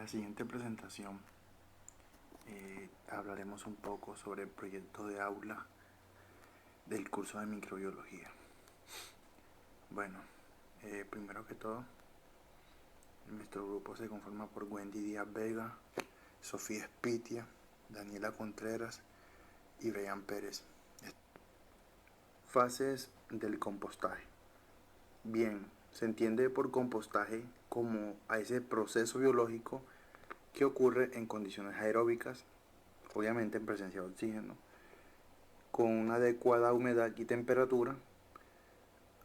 la siguiente presentación hablaremos un poco sobre el proyecto de aula del curso de microbiología. Bueno, primero que todo, nuestro grupo se conforma por Wendy Díaz Vega, Sofía Espitia, Daniela Contreras y Brian Pérez. Fases del compostaje. Bien, se entiende por compostaje como a ese proceso biológico que ocurre en condiciones aeróbicas, obviamente en presencia de oxígeno, con una adecuada humedad y temperatura,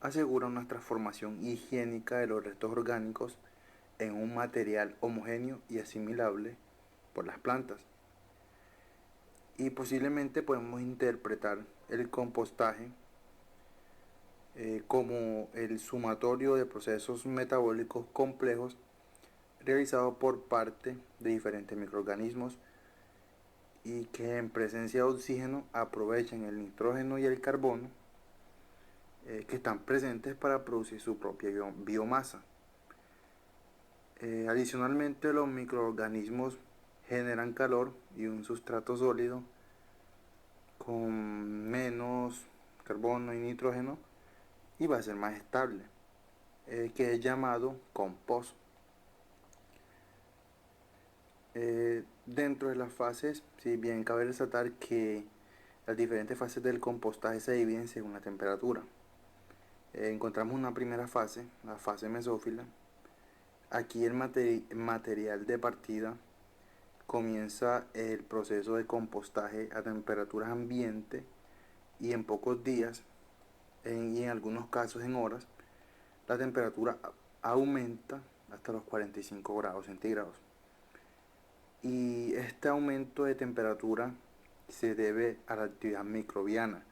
asegura una transformación higiénica de los restos orgánicos en un material homogéneo y asimilable por las plantas. Y posiblemente podemos interpretar el compostaje como el sumatorio de procesos metabólicos complejos realizados por parte de diferentes microorganismos y que en presencia de oxígeno aprovechan el nitrógeno y el carbono que están presentes para producir su propia biomasa. Adicionalmente, los microorganismos generan calor y un sustrato sólido con menos carbono y nitrógeno y va a ser más estable, que es llamado compost. Dentro de las fases, si bien cabe resaltar que las diferentes fases del compostaje se dividen según la temperatura. Encontramos una primera fase, la fase mesófila. Aquí el material de partida comienza el proceso de compostaje a temperaturas ambiente y en pocos días, y en algunos casos en horas, la temperatura aumenta hasta los 45 grados centígrados. Y este aumento de temperatura se debe a la actividad microbiana,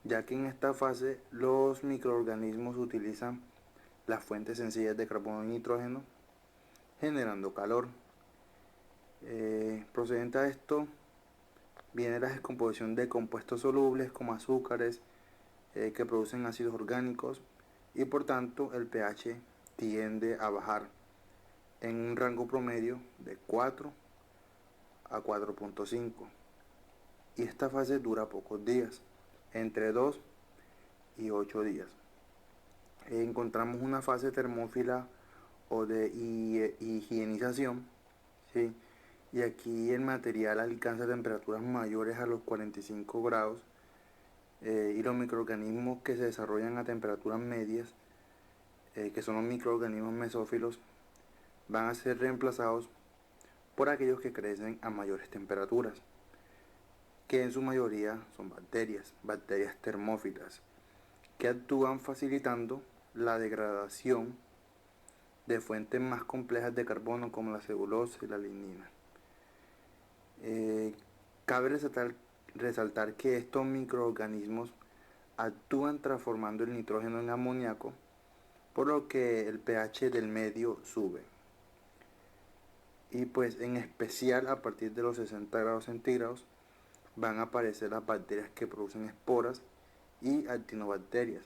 ya que en esta fase los microorganismos utilizan las fuentes sencillas de carbono y nitrógeno generando calor. Procedente a esto viene la descomposición de compuestos solubles como azúcares que producen ácidos orgánicos y por tanto el pH tiende a bajar en un rango promedio de 4 a 4.5 y esta fase dura pocos días, entre 2 y 8 días. Encontramos una fase termófila o de higienización, ¿sí? Y aquí el material alcanza temperaturas mayores a los 45 grados y los microorganismos que se desarrollan a temperaturas medias, que son los microorganismos mesófilos, van a ser reemplazados por aquellos que crecen a mayores temperaturas, que en su mayoría son bacterias termófilas, que actúan facilitando la degradación de fuentes más complejas de carbono como la celulosa y la lignina. Cabe resaltar que estos microorganismos actúan transformando el nitrógeno en amoníaco, por lo que el pH del medio sube. Y pues en especial a partir de los 60 grados centígrados van a aparecer las bacterias que producen esporas y actinobacterias,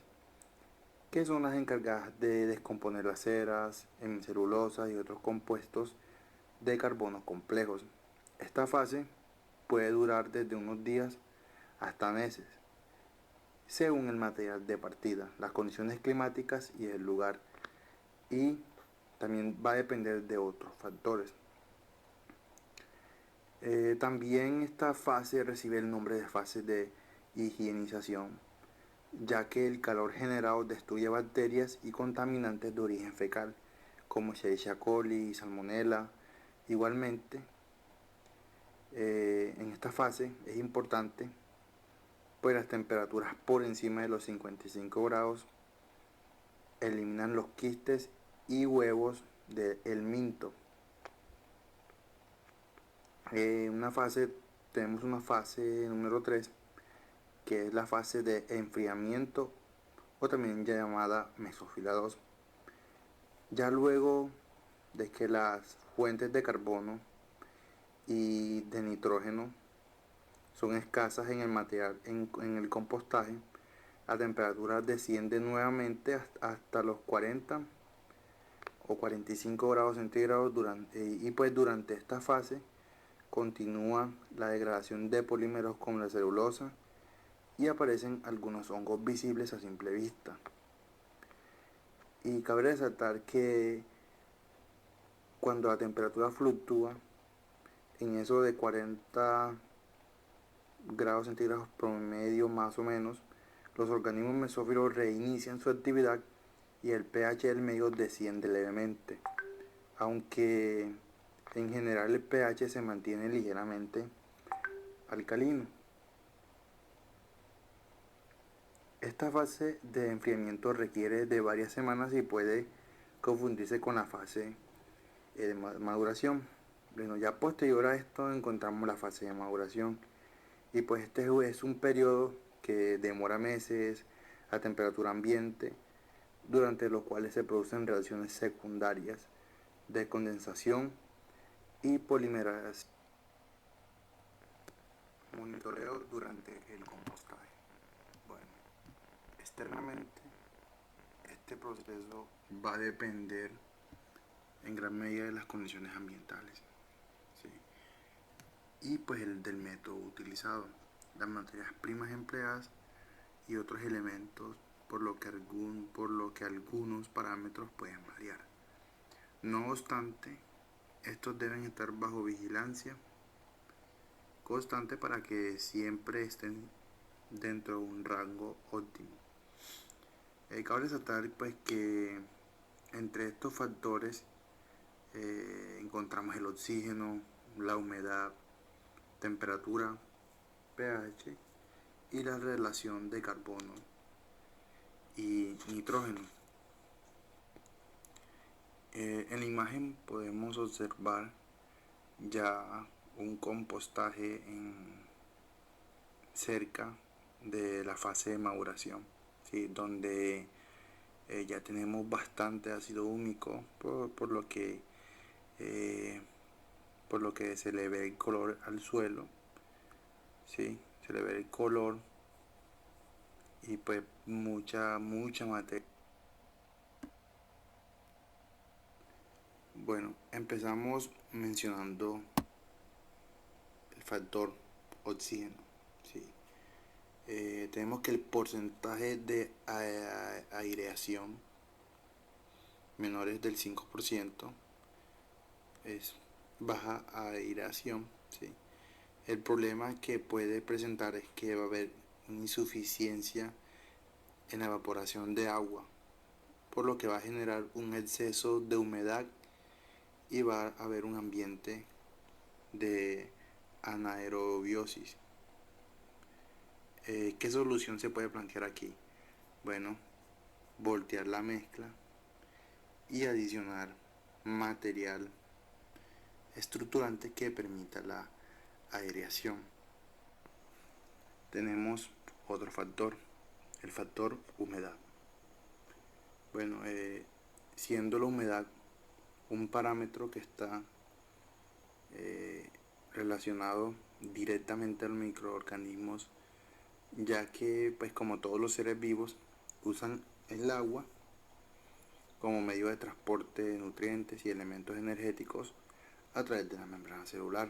que son las encargadas de descomponer las ceras, hemicelulosas y otros compuestos de carbono complejos. Esta fase puede durar desde unos días hasta meses, según el material de partida, las condiciones climáticas y el lugar, y también va a depender de otros factores. También esta fase recibe el nombre de fase de higienización, ya que el calor generado destruye bacterias y contaminantes de origen fecal, como Escherichia coli y Salmonella. Igualmente, en esta fase es importante, pues las temperaturas por encima de los 55 grados eliminan los quistes y huevos del minto. Tenemos una fase número 3, que es la fase de enfriamiento o también llamada mesófila 2. Ya luego de que las fuentes de carbono y de nitrógeno son escasas en el material, en el compostaje, la temperatura desciende nuevamente hasta los 40 o 45 grados centígrados y pues durante esta fase continúa la degradación de polímeros como la celulosa y aparecen algunos hongos visibles a simple vista. Y cabe resaltar que cuando la temperatura fluctúa en eso de 40 grados centígrados promedio más o menos, los organismos mesófilos reinician su actividad y el pH del medio desciende levemente, aunque en general el pH se mantiene ligeramente alcalino. Esta fase de enfriamiento requiere de varias semanas y puede confundirse con la fase de maduración. Bueno, ya posterior a esto encontramos la fase de maduración y pues este es un periodo que demora meses a temperatura ambiente, durante los cuales se producen reacciones secundarias de condensación y polimeración. Monitoreo durante el compostaje. Bueno, externamente este proceso va a depender en gran medida de las condiciones ambientales, ¿sí? Y pues del método utilizado, las materias primas empleadas y otros elementos, por lo que algunos parámetros pueden variar. No obstante, estos deben estar bajo vigilancia constante para que siempre estén dentro de un rango óptimo. Cabe resaltar pues que entre estos factores encontramos el oxígeno, la humedad, temperatura, pH y la relación de carbono y nitrógeno. En la imagen podemos observar ya un compostaje cerca de la fase de maduración, ¿sí? Donde ya tenemos bastante ácido húmico por lo que se le ve el color al suelo, ¿sí? Se le ve el color y pues mucha materia. Bueno, empezamos mencionando el factor oxígeno, ¿sí? Tenemos que el porcentaje de aireación menores del 5% es baja aireación, ¿sí? El problema que puede presentar es que va a haber una insuficiencia en la evaporación de agua, por lo que va a generar un exceso de humedad y va a haber un ambiente de anaerobiosis. ¿Qué solución se puede plantear aquí? Bueno, voltear la mezcla y adicionar material estructurante que permita la aireación. Tenemos otro factor, el factor humedad. Bueno, siendo la humedad un parámetro que está relacionado directamente a los microorganismos, ya que pues como todos los seres vivos usan el agua como medio de transporte de nutrientes y elementos energéticos a través de la membrana celular.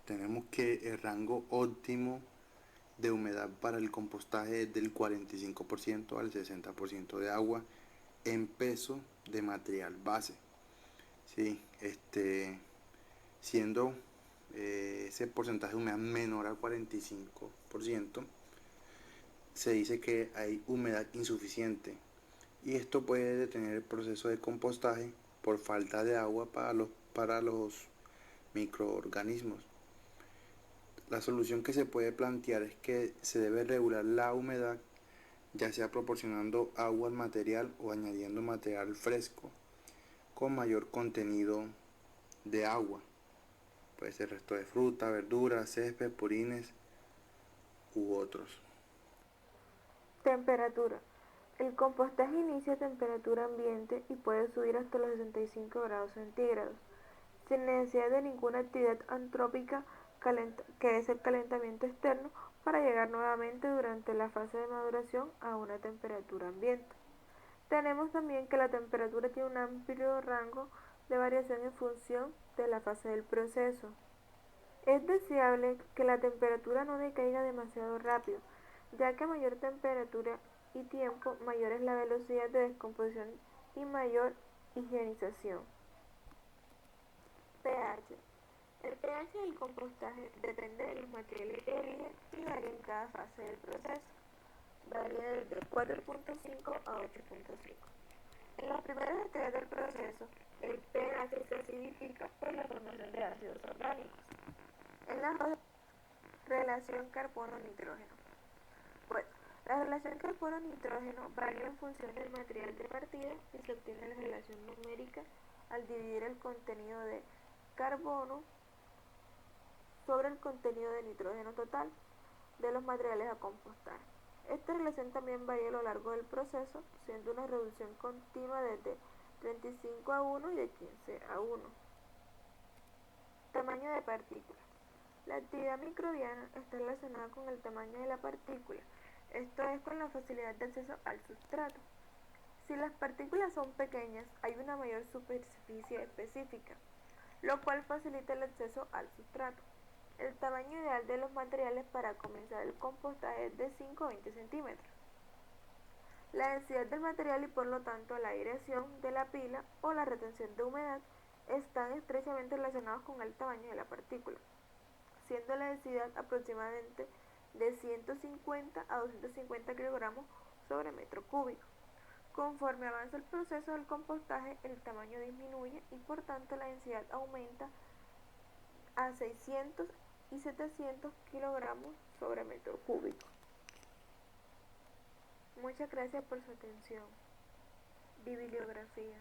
Tenemos que el rango óptimo de humedad para el compostaje es del 45% al 60% de agua en peso de material base, ¿sí? Siendo ese porcentaje de humedad menor al 45%, se dice que hay humedad insuficiente y esto puede detener el proceso de compostaje por falta de agua para los microorganismos. La solución que se puede plantear es que se debe regular la humedad, ya sea proporcionando agua al material o añadiendo material fresco con mayor contenido de agua. Puede ser resto de fruta, verdura, césped, purines u otros. Temperatura. El compostaje inicia a temperatura ambiente y puede subir hasta los 65 grados centígrados, sin necesidad de ninguna actividad antrópica que es el calentamiento externo para llegar nuevamente durante la fase de maduración a una temperatura ambiente. Tenemos también que la temperatura tiene un amplio rango de variación en función de la fase del proceso. Es deseable que la temperatura no decaiga demasiado rápido, ya que a mayor temperatura y tiempo, mayor es la velocidad de descomposición y mayor higienización. pH. El pH del compostaje depende de los materiales de origen y varía en cada fase del proceso. Varía desde 4.5 a 8.5. En las primeras etapas del proceso, el pH se acidifica por la formación de ácidos orgánicos. En la relación carbono-nitrógeno. Pues, la relación carbono-nitrógeno varía en función del material de partida y se obtiene la relación numérica al dividir el contenido de carbono sobre el contenido de nitrógeno total de los materiales a compostar. Esta relación también varía a lo largo del proceso, siendo una reducción continua desde 35 a 1 y de 15 a 1. Tamaño de partículas. La actividad microbiana está relacionada con el tamaño de la partícula, esto es con la facilidad de acceso al sustrato. Si las partículas son pequeñas, hay una mayor superficie específica, lo cual facilita el acceso al sustrato. El tamaño ideal de los materiales para comenzar el compostaje es de 5 a 20 centímetros. La densidad del material y por lo tanto la aireación de la pila o la retención de humedad están estrechamente relacionados con el tamaño de la partícula, siendo la densidad aproximadamente de 150 a 250 kilogramos sobre metro cúbico. Conforme avanza el proceso del compostaje, el tamaño disminuye y por tanto la densidad aumenta a 600 y 700 kilogramos sobre metro cúbico. Muchas gracias por su atención. Bibliografía.